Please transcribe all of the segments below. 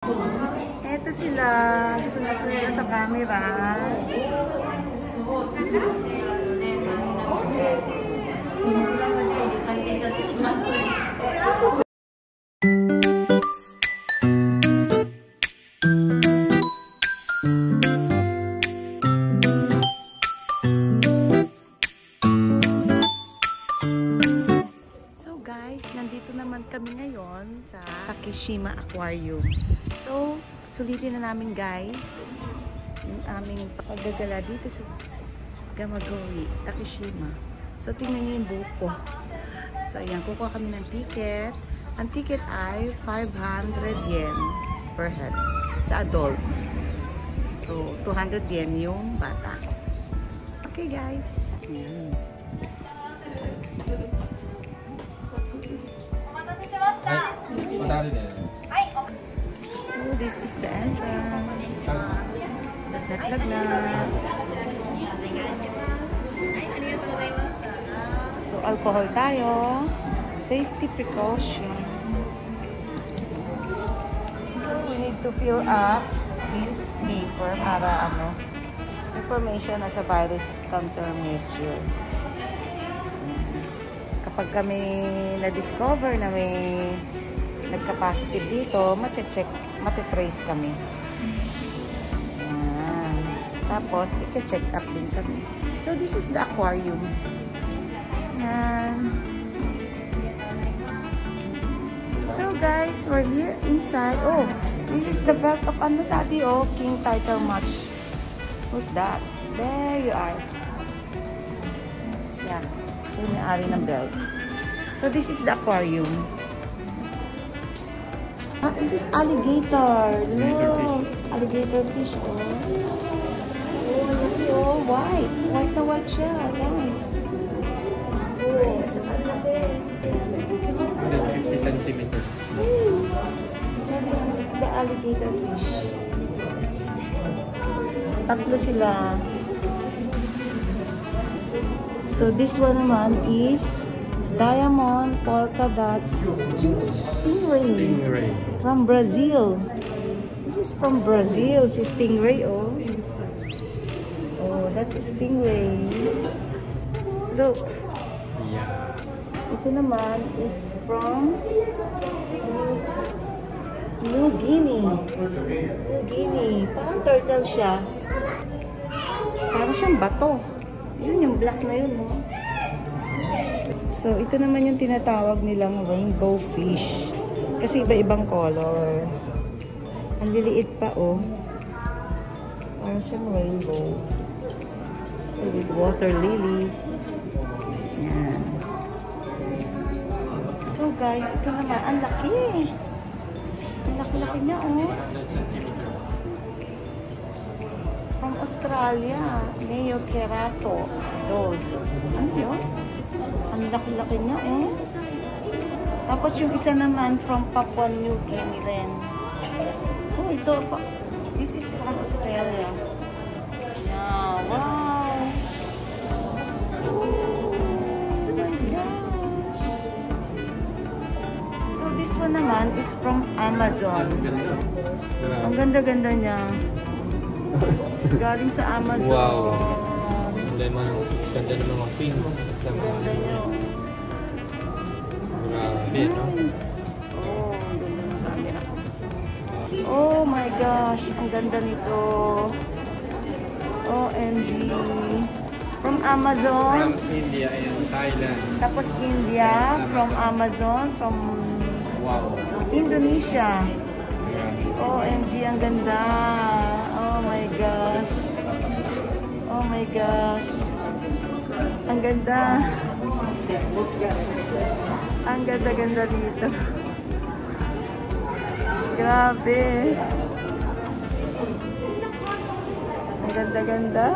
Eto sila. Gusto nila sa camera. Nandito naman kami ngayon sa Takeshima Aquarium. So, sulitin na namin guys yung aming paggagala dito sa Gamagori, Takeshima. So, tingnan nyo yung buhok ko. So, ayan, kukuha kami ng ticket. Ang ticket ay 500 yen per head sa adult. So, 200 yen yung bata. Okay guys. Ayan. So this is the entrance. Lagnat. So alcohol tayo. Safety precaution. So we need to fill up this paper para information as a virus countermeasure. Kapag kami na-discover na may nagka-positive dito, matitrace kami. Ayan. Tapos, i-check up din kami. So, this is the aquarium. Ayan. So, guys, we're here inside. Oh, this is the belt of daddy, oh, King Title Match. Who's that? There you are. Siya. Yung may-ari ng belt. So, this is the aquarium. Ah, this is alligator. Look. Alligator fish, oh. Oh, laki, oh. White. White na white siya, guys. Oh, tsaka laki. 150 centimeters. So, this is the alligator fish. Tatlo sila. So, this one naman is diamond polka dot stingray. From Brazil. This is from Brazil. Si stingray, oh. Oh, that's a stingray. Look. Yeah. Ito naman is from New Guinea. New Guinea. Parang turtle siya. Parang siyang bato. Yun, yung black na yun, oh. So, ito naman yung tinatawag nilang rainbow fish. Kasi iba-ibang color. Ang liliit pa, oh. Parang siyang rainbow. So, with water lily. Yan. So, guys, ito naman. Ang laki. Ang laki-laki niya, oh. From Australia, Neocerato. Those. Ano siya? Ang laki-laki niya, eh. Tapos yung isa naman from Papua New Guinea rin. Oh, ito. This is from Australia. Yeah, wow. Oh my gosh. So this one naman is from Amazon. Ang ganda-ganda niya. Galing sa Amazon. Wow. Ganda naman mga pink. Ganda niya. Grabe, no? Oh, ang ganda ng camera ko. Oh my gosh, ang ganda nito. OMG. From Amazon. From India and Thailand. Tapos India, from Amazon, from Indonesia. OMG, ang ganda. Oh my gosh. Oh my gosh. Ang ganda. Ang ganda-ganda dito. Grabe. Ang ganda-ganda.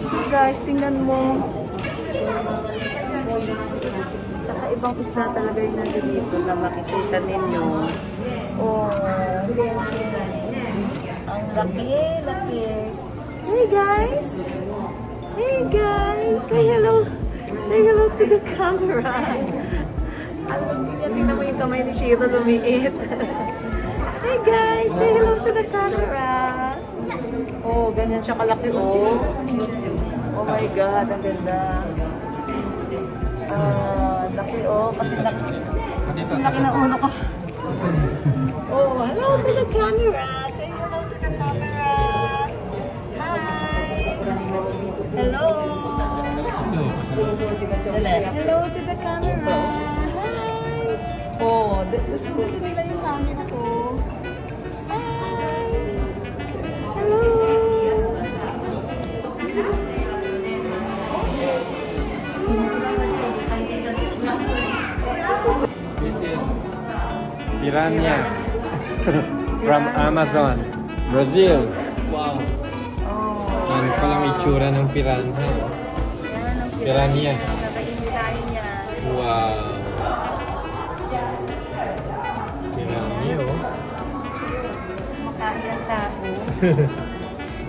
So guys, tingnan mo. Kakaibang isda talaga yung nandito na makikita ninyo. Oh. Ang laki. Hey guys! Hey guys! Say hello! Say hello to the camera! Ang laki niya Tingnan mo yung kamay ni Shiro lumiit. Hey guys! Say hello to the camera! Oh, ganyan siya kalaki, oh. Oh my God, ang ganda. Laki, oh. Kasi laki na ulo ko. Oh, hello to the camera! Say hello to the camera! Hi! Hello! Hello to the camera! Hi! Oh, gusto nila yung camera ko. Hi! Hello! This is piranha from Amazon, Brazil. Wow. Oh. Yan palang itsura ng piranha. Yan ang Piranha. Nakainin tayo niya. Wow. Piranha, oh. Makain ang tao.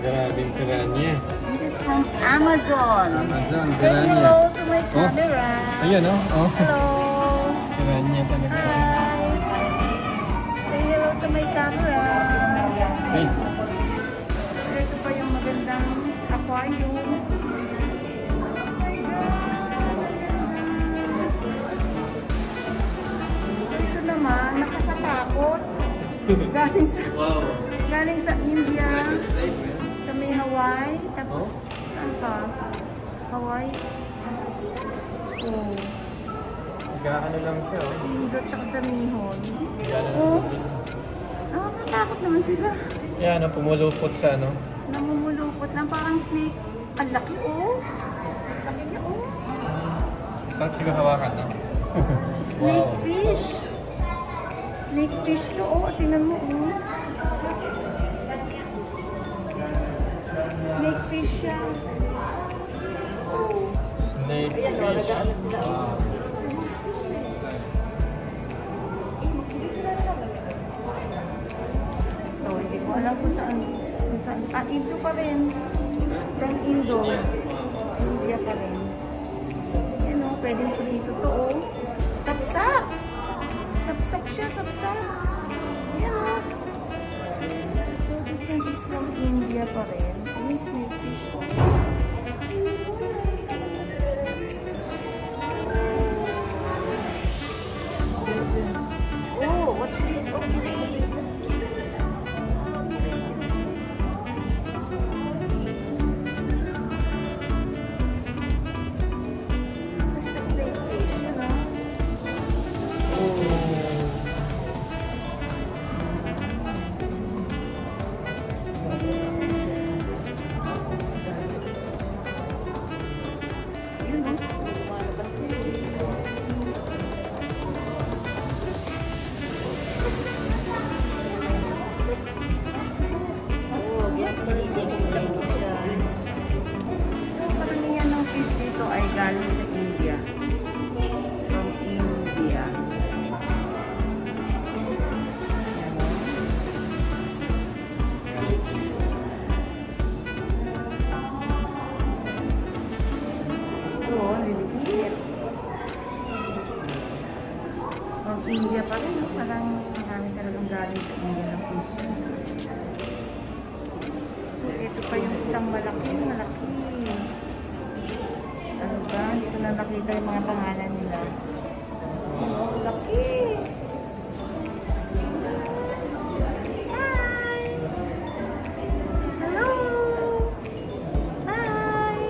Grabing piranha. This is from Amazon. Amazon, Say piranha. hello to my camera. Ayan, oh. Oh. Hello. Piranha talaga. Hi. Say hello to my camera. Hey. Ito pa yung magandang aquarium. So ito naman, nakakatakot. Galing sa India. Sa may Hawaii. Tapos, saan pa? Hawaii. Oh. Ano lang siya, oh. Pindot tsaka sa Nihon. Gano'n Oh. lang. Nakakatakot naman sila. Yan, ano, pumulupot sa ano. Namumulupot lang. Parang snake. Ang laki, oh. Laki niya, oh. Saan siguro hawakan, no? Snake fish. Snake fish to, oh. Tingnan mo, oh. Snake fish siya. Oh. Snake Ayan, oh. fish. Nag-ano sila, oh. Wow. Oh, hindi ko alam kung saan. Ah, Indo pa rin. From Indo. India pa rin. Yan o, pwedeng prito to o. Sapsap! Sapsap siya, sapsap. Yan o. So, this one is from India pa rin. May snake fish o. Oh, what's this? Okay. Galing sa India. From India. Ito, liliit. From India pa rin. Parang marami talagang galing sa India ng fish. So, ito pa yung isang malaki. Ano ba? Hindi ko na nakita yung mga pangalan nila. Laki! Hi! Hello! Hi!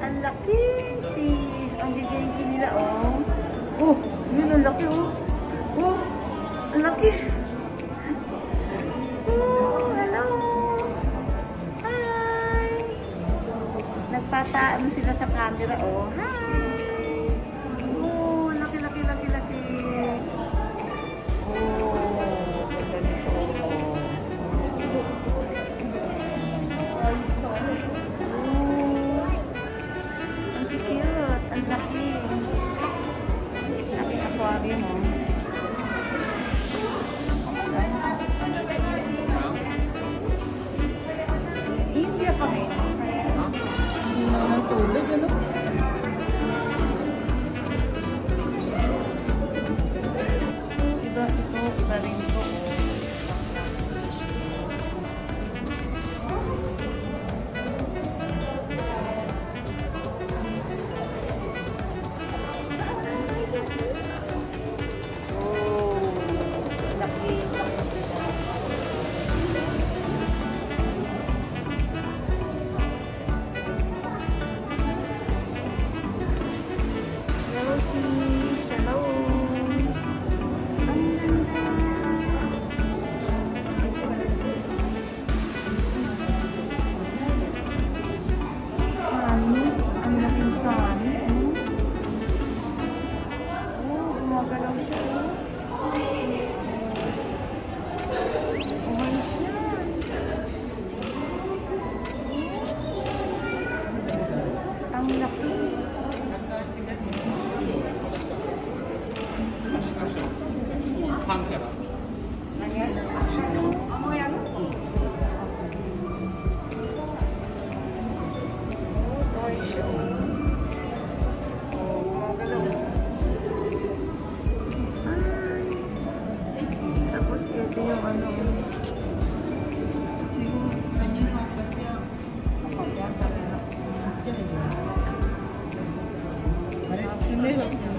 Ang laki! Fish! Ang gigengki nila, oh! Oh! Yun, ang laki, oh! Oh! Ang laki! Oh! Hello! Nagpataan sila sa camera, oh. Hi! Oh, laki. Oh, ganda nito, oh. Ang cute, ang laki. Laki aquarium, oh. India pa rin. Ng tubig, ano? Toy show. Tapos ito yung ano. Sila